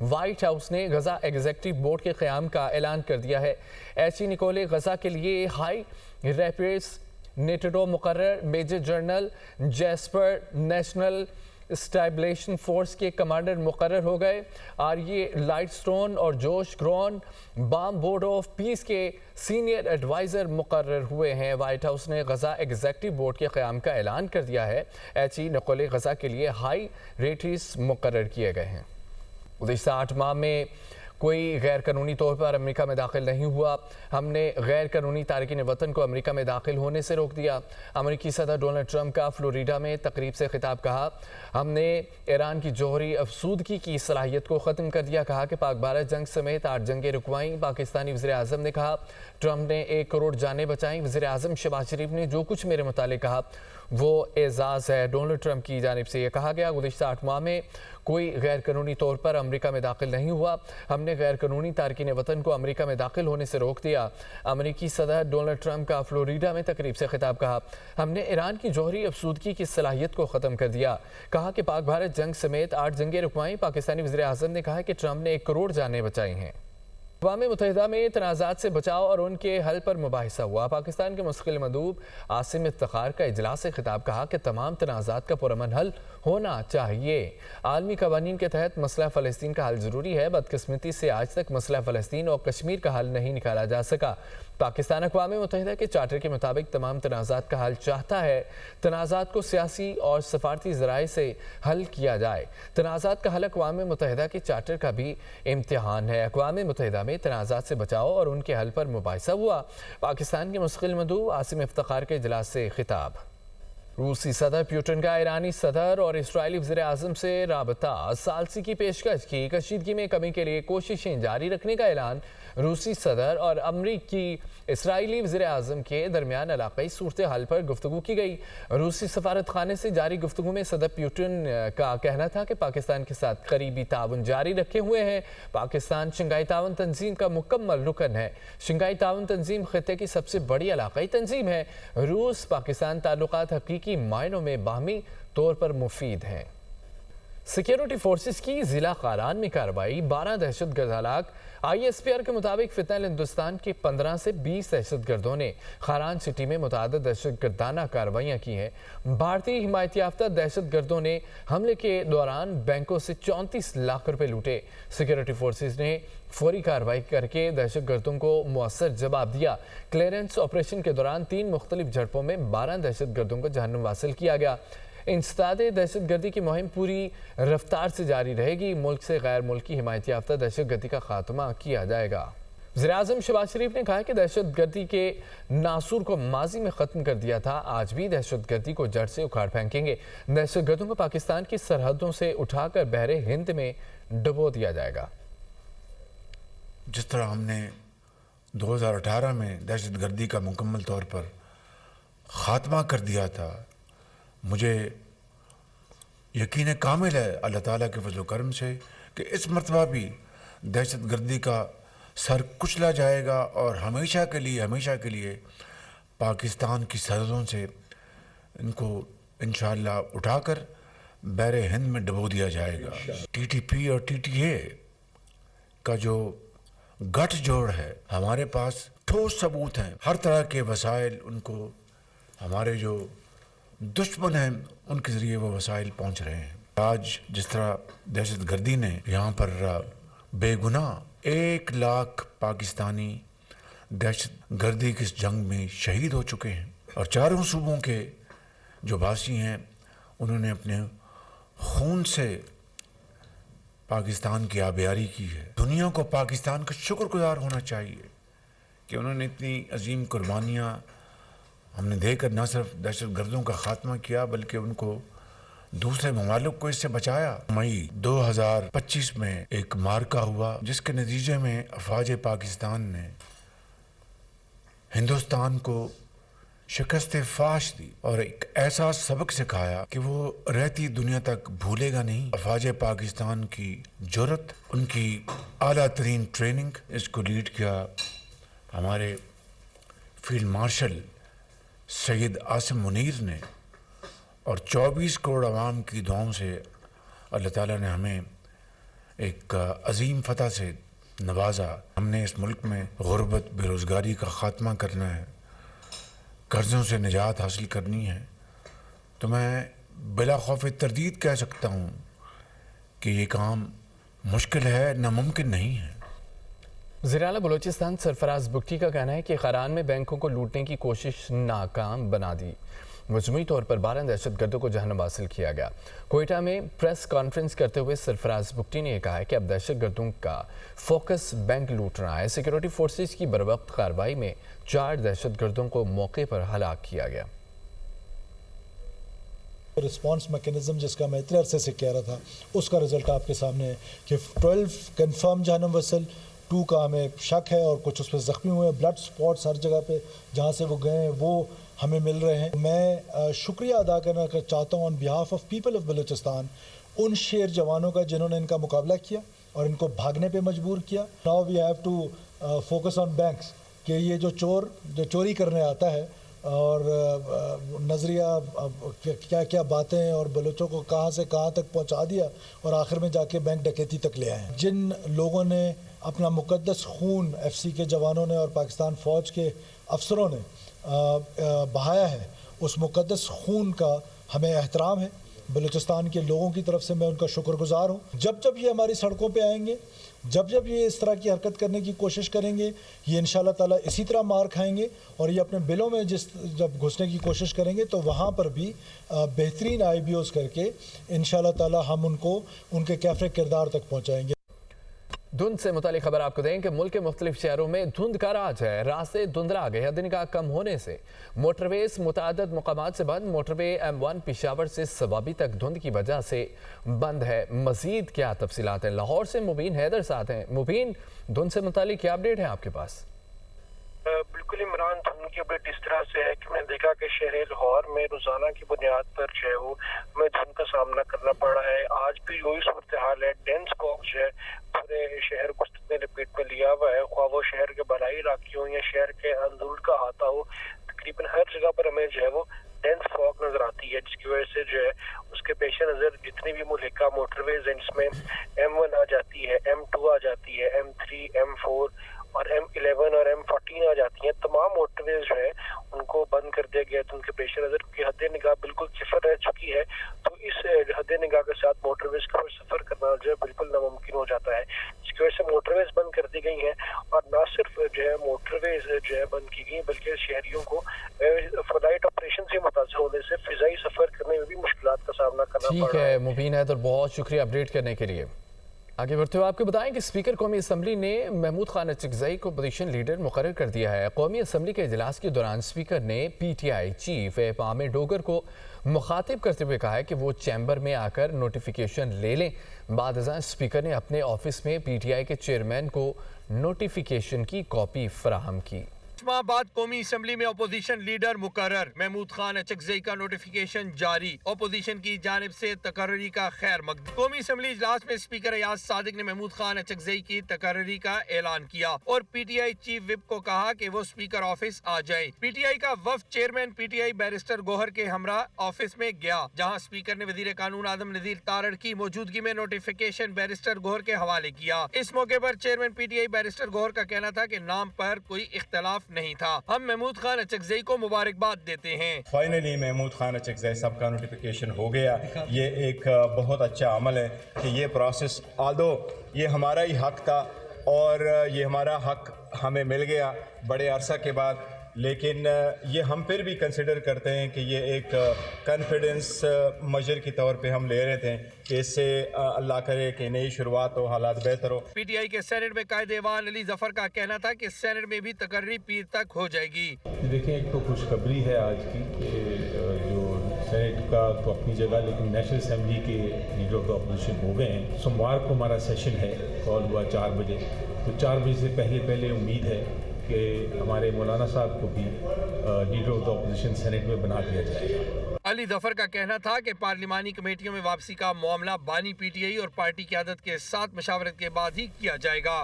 White house نے Gaza executive board کے قیام کا اعلان کر دیا ہے۔ ایچی نکولے غزہ کے لیے ہائی ریپیئرز نیٹو مقرر major general Jasper national stabilization force کے کمانڈر مقرر ہو گئے، اور یہ لائٹ سٹون اور Josh Gruenbaum board of peace کے سینئر ایڈوائزر مقرر ہوئے ہیں۔ وائٹ ہاؤس نے غزہ ایگزیکٹو بورڈ کے قیام کا اعلان کر دیا ہے۔ ایچی نکولے غزہ کے لیے ہائی ریٹیز مقرر کیے گئے ہیں۔ گزشتہ 8 ماہ میں کوئی غیر قانونی طور پر امریکہ میں داخل نہیں ہوا۔ ہم نے غیر قانونی تارکین وطن کو امریکہ میں داخل ہونے سے روک دیا۔ امریکی صدر ڈونلڈ ٹرمپ کا فلوریڈا میں تقریب سے خطاب۔ کہا ہم نے ایران کی جوہری افسودگی کی صلاحیت کو ختم کر دیا۔ کہا کہ پاک بھارت جنگ سمیت 8 جنگیں رکوائیں۔ پاکستانی وزیر اعظم نے کہا ٹرمپ نے 1 کروڑ جانیں بچائیں۔ وزیر اعظم شہباز شریف نے جو کچھ میرے متعلق کہا وہ اعزاز ہے۔ ڈونلڈ ٹرمپ کی جانب سے یہ کہا گیا گزشتہ 8 ماہ میں کوئی غیر قانونی طور پر امریکہ میں داخل نہیں ہوا۔ ہم نے غیر قانونی تارکین وطن کو امریکہ میں داخل ہونے سے روک دیا۔ امریکی صدر ڈونلڈ ٹرمپ کا فلوریڈا میں تقریب سے خطاب۔ کہا ہم نے ایران کی جوہری افسودگی کی صلاحیت کو ختم کر دیا۔ کہا کہ پاک بھارت جنگ سمیت 8 جنگیں رکوائیں۔ پاکستانی وزیر اعظم نے کہا کہ ٹرمپ نے 1 کروڑ جانیں بچائی ہیں۔ اقوام متحدہ میں تنازعات سے بچاؤ اور ان کے حل پر مباحثہ ہوا۔ پاکستان کے مستقل مندوب عاصم افتخار کا اجلاس سے خطاب۔ کہا کہ تمام تنازعات کا پرامن حل ہونا چاہیے۔ عالمی قوانین کے تحت مسئلہ فلسطین کا حل ضروری ہے۔ بدقسمتی سے آج تک مسئلہ فلسطین اور کشمیر کا حل نہیں نکالا جا سکا۔ پاکستان اقوام متحدہ کے چارٹر کے مطابق تمام تنازعات کا حل چاہتا ہے۔ تنازعات کو سیاسی اور سفارتی ذرائع سے حل کیا جائے۔ تنازعات کا حل اقوام متحدہ کے چارٹر کا بھی امتحان ہے۔ اقوام متحدہ میں تنازعات سے بچاؤ اور ان کے حل پر مباحثہ ہوا۔ پاکستان کے مستقل مندوب عاصم افتخار کے اجلاس سے خطاب۔ روسی صدر پیوٹن کا ایرانی صدر اور اسرائیلی وزیر اعظم سے رابطہ ثالثی کی پیشکش کی۔ کشیدگی میں کمی کے لیے کوششیں جاری رکھنے کا اعلان۔ روسی صدر اور امریکی اسرائیلی وزیر اعظم کے درمیان علاقائی صورتحال پر گفتگو کی گئی۔ روسی سفارت خانے سے جاری گفتگو میں صدر پیوٹن کا کہنا تھا کہ پاکستان کے ساتھ قریبی تعاون جاری رکھے ہوئے ہیں۔ پاکستان شنگھائی تعاون تنظیم کا مکمل رکن ہے۔ شنگھائی تعاون تنظیم خطے کی سب سے بڑی علاقائی تنظیم ہے۔ روس پاکستان تعلقات حقیقی معنوں میں باہمی طور پر مفید ہیں۔ سیکیورٹی فورسز کی ضلع خاران میں کارروائی، 12 دہشت گرد ہلاک۔ آئی ایس پی آر کے مطابق فتنہ ہندوستان کے 15 سے 20 دہشت گردوں نے خاران سٹی میں متعدد دہشت گردانہ کارروائیاں کی ہیں۔ بھارتی حمایت یافتہ دہشت گردوں نے حملے کے دوران بینکوں سے 34 لاکھ روپے لوٹے۔ سیکیورٹی فورسز نے فوری کارروائی کر کے دہشت گردوں کو مؤثر جواب دیا۔ کلیئرنس آپریشن کے دوران 3 مختلف جھڑپوں میں 12 دہشت گردوں کو جہنم حاصل کیا گیا۔ انسداد دہشت گردی کی مہم پوری رفتار سے جاری رہے گی۔ ملک سے غیر ملکی حمایت یافتہ دہشت گردی کا خاتمہ کیا جائے گا۔ وزیر اعظم شہباز شریف نے کہا کہ دہشت گردی کے ناسور کو ماضی میں ختم کر دیا تھا، آج بھی دہشت گردی کو جڑ سے اکھاڑ پھینکیں گے۔ دہشت گردوں کو پاکستان کی سرحدوں سے اٹھا کر بحر ہند میں ڈبو دیا جائے گا۔ جس طرح ہم نے 2018 میں دہشت گردی کا مکمل طور پر خاتمہ کر دیا تھا، مجھے یقین کامل ہے اللہ تعالیٰ کے فضل و کرم سے کہ اس مرتبہ بھی دہشت گردی کا سر کچلا جائے گا اور ہمیشہ کے لیے پاکستان کی سرحدوں سے ان کو انشاءاللہ اٹھا کر بحر ہند میں ڈبو دیا جائے گا۔ ٹی ٹی پی اور ٹی ٹی اے کا جو گٹھ جوڑ ہے، ہمارے پاس ٹھوس ثبوت ہیں، ہر طرح کے وسائل ان کو ہمارے جو دشمن ہیں ان کے ذریعے وہ وسائل پہنچ رہے ہیں۔ آج جس طرح دہشت گردی نے یہاں پر بے گناہ 1 لاکھ پاکستانی دہشت گردی کی اس جنگ میں شہید ہو چکے ہیں، اور چاروں صوبوں کے جو باسی ہیں انہوں نے اپنے خون سے پاکستان کی آبیاری کی ہے۔ دنیا کو پاکستان کا شکر گزار ہونا چاہیے کہ انہوں نے اتنی عظیم قربانیاں ہم نے دے کر نہ صرف دہشت گردوں کا خاتمہ کیا بلکہ ان کو دوسرے ممالک کو اس سے بچایا۔ مئی 2025 میں ایک مارکہ ہوا جس کے نتیجے میں افواج پاکستان نے ہندوستان کو شکست فاش دی اور ایک ایسا سبق سکھایا کہ وہ رہتی دنیا تک بھولے گا نہیں۔ افواج پاکستان کی جرأت، ان کی اعلیٰ ترین ٹریننگ، اس کو لیڈ کیا ہمارے فیلڈ مارشل سید عاصم منیر نے، اور 24 کروڑ عوام کی دعاؤں سے اللہ تعالیٰ نے ہمیں ایک عظیم فتح سے نوازا. ہم نے اس ملک میں غربت بے روزگاری کا خاتمہ کرنا ہے, قرضوں سے نجات حاصل کرنی ہے, تو میں بلا خوف تردید کہہ سکتا ہوں کہ یہ کام مشکل ہے, ناممکن نہیں ہے. وزیراعلیٰ بلوچستان سرفراز بگٹی کا کہنا ہے کہ خران میں بینکوں کو لوٹنے کی کوشش ناکام بنا دی. مجموعی طور پر 12 دہشت گردوں کو جہنم حاصل کیا گیا. کوئٹہ میں پریس کانفرنس کرتے ہوئے سرفراز بگٹی نے یہ کہا ہے کہ اب دہشت گردوں کا فوکس بینک لوٹنا ہے. سیکیورٹی فورسز کی بروقت کارروائی میں 4 دہشت گردوں کو موقع پر ہلاک کیا گیا. رسپانس میکنزم جس کا میں اتنے عرصے سے کہہ رہا تھا, اس کا رزلٹ آپ کے سامنے ہے کہ 12 کنفرم جہنم وصل, 2 کا ہمیں شک ہے اور کچھ اس پہ زخمی ہوئے ہیں. بلڈ سپاٹس ہر جگہ پہ جہاں سے وہ گئے ہیں وہ ہمیں مل رہے ہیں. میں شکریہ ادا کرنا چاہتا ہوں on behalf of people of Balochistan, ان شیر جوانوں کا جنہوں نے ان کا مقابلہ کیا اور ان کو بھاگنے پہ مجبور کیا. Now we have to focus on banks کہ یہ جو چوری کرنے آتا ہے اور نظریہ کیا کیا باتیں اور بلوچوں کو کہاں سے کہاں تک پہنچا دیا اور آخر میں جا کے بینک ڈکیتی تک لے آئے ہیں. جن لوگوں نے اپنا مقدس خون ایف سی کے جوانوں نے اور پاکستان فوج کے افسروں نے بہایا ہے, اس مقدس خون کا ہمیں احترام ہے. بلوچستان کے لوگوں کی طرف سے میں ان کا شکر گزار ہوں. جب جب یہ ہماری سڑکوں پہ آئیں گے, جب جب یہ اس طرح کی حرکت کرنے کی کوشش کریں گے, یہ انشاءاللہ تعالیٰ اسی طرح مار کھائیں گے. اور یہ اپنے بلوں میں جب گھسنے کی کوشش کریں گے تو وہاں پر بھی بہترین آئی بی اوز کر کے انشاءاللہ تعالیٰ ہم ان کو ان کے کیفر کردار تک پہنچائیں گے. دھند سے متعلق خبر آپ کو دیں کہ ملک کے مختلف شہروں میں دھند کا راج ہے. راستے دھندلا گئے. حد نگاہ کم ہونے سے موٹر ویز متعدد مقامات سے بند. موٹر وے M1 پشاور سے سوابی تک دھند کی وجہ سے بند ہے. مزید کیا تفصیلات ہیں؟ لاہور سے مبین حیدر ساتھ ہیں. مبین, دھند سے متعلق کیا اپڈیٹ ہے آپ کے پاس؟ بالکل عمران, دھند کی اپڈیٹ اس طرح سے ہے کہ میں نے دیکھا کہ شہر لاہور میں روزانہ کی بنیاد پر جو ہے وہ ہمیں دھند کا سامنا کرنا پڑ رہا ہے. آج بھی وہی صورتحال ہے. ڈینس فاگ جو ہے پورے شہر کو نے لپیٹ میں لیا ہوا ہے. خواہ وہ شہر کے بالائی علاقے ہوں یا شہر کے اندرون کا احاطہ ہو, تقریباً ہر جگہ پر ہمیں جو ہے وہ ڈینس فاگ نظر آتی ہے, جس کی وجہ سے جو ہے اس کے پیش نظر جتنی بھی ملحقہ موٹر ویز ہیں جس میں M1 آ جاتی ہے, M2 آ جاتی ہے, M3, M4 اور M11 اور M14 آ جاتی ہیں, تمام موٹر ویز جو ہے ان کو بند کر دیا گیا تو ان کے پیش نظر کی حد نگاہ بالکل صفر رہ چکی ہے. تو اس حد نگاہ کے ساتھ موٹر ویز کا سفر کرنا جو ہے بالکل ناممکن ہو جاتا ہے, جس کی وجہ سے موٹر ویز بند کر دی گئی ہیں. اور نہ صرف جو ہے موٹر ویز جو ہے بند کی گئی بلکہ شہریوں کو فلائٹ آپریشن سے متاثر ہونے سے فضائی سفر کرنے میں بھی مشکلات کا سامنا کرنا پڑ رہا ہے. ٹھیک ہے مبین ہے, تو بہت شکریہ اپڈیٹ کرنے کے لیے. آگے بڑھتے ہوئے آپ کو بتائیں کہ اسپیکر قومی اسمبلی نے محمود خان اچکزئی کو اپوزیشن لیڈر مقرر کر دیا ہے. قومی اسمبلی کے اجلاس کے دوران اسپیکر نے PTI چیف عامر ڈوگر کو مخاطب کرتے ہوئے کہا ہے کہ وہ چیمبر میں آ کر نوٹیفیکیشن لے لیں. بعد ازاں اسپیکر نے اپنے آفس میں PTI کے چیئرمین کو نوٹیفیکیشن کی کاپی فراہم کی. ماہ بعد قومی اسمبلی میں اپوزیشن لیڈر مقرر. محمود خان اچکزئی کا نوٹیفیکیشن جاری. اپوزیشن کی جانب سے تقرری کا خیر مقدم. قومی اسمبلی اجلاس میں اسپیکر ایاز صادق نے محمود خان اچکزئی کی تقرری کا اعلان کیا اور PTI چیف وپ کو کہا کہ وہ اسپیکر آفس آ جائیں. PTI کا وفد چیئرمین PTI بیرسٹر گوہر کے ہمراہ آفس میں گیا, جہاں اسپیکر نے وزیر قانون آدم نذیر تارڑ کی موجودگی میں نوٹیفیکیشن بیرسٹر گوہر کے حوالے کیا. اس موقع پر چیئرمین PTI بیرسٹر گوہر کا کہنا تھا کہ نام پر کوئی اختلاف نہیں تھا. ہم محمود خان اچکزئی کو مبارکباد دیتے ہیں. فائنلی محمود خان اچکزئی صاحب کا نوٹیفیکیشن ہو گیا. یہ ایک بہت اچھا عمل ہے کہ یہ پروسیس آدھو یہ ہمارا ہی حق تھا اور یہ ہمارا حق ہمیں مل گیا بڑے عرصہ کے بعد, لیکن یہ ہم پھر بھی کنسیڈر کرتے ہیں کہ یہ ایک کانفیڈنس میجر کی طور پہ ہم لے رہے تھے کہ اس سے اللہ کرے کہ نئی شروعات ہو, حالات بہتر ہو. PTI کے سینٹ میں قائد ایوان علی ظفر کا کہنا تھا کہ سینٹ میں بھی تقرری پیر تک ہو جائے گی. دیکھیں, ایک تو خوشخبری ہے آج کی کہ جو سینٹ کا تو اپنی جگہ, لیکن نیشنل اسمبلی کے لیڈر آف دا اپوزیشن ہو گئے ہیں. سوموار کو ہمارا سیشن ہے, کال ہوا 4 بجے, تو 4 بجے سے پہلے امید ہے کہ ہمارے مولانا صاحب کو بھی leader of the opposition senate میں بنا دیا جائے گا. علی ظفر کا کہنا تھا کہ پارلیمانی کمیٹیوں میں واپسی کا معاملہ بانی PTI اور پارٹی قیادت کے ساتھ مشاورت کے بعد ہی کیا جائے گا.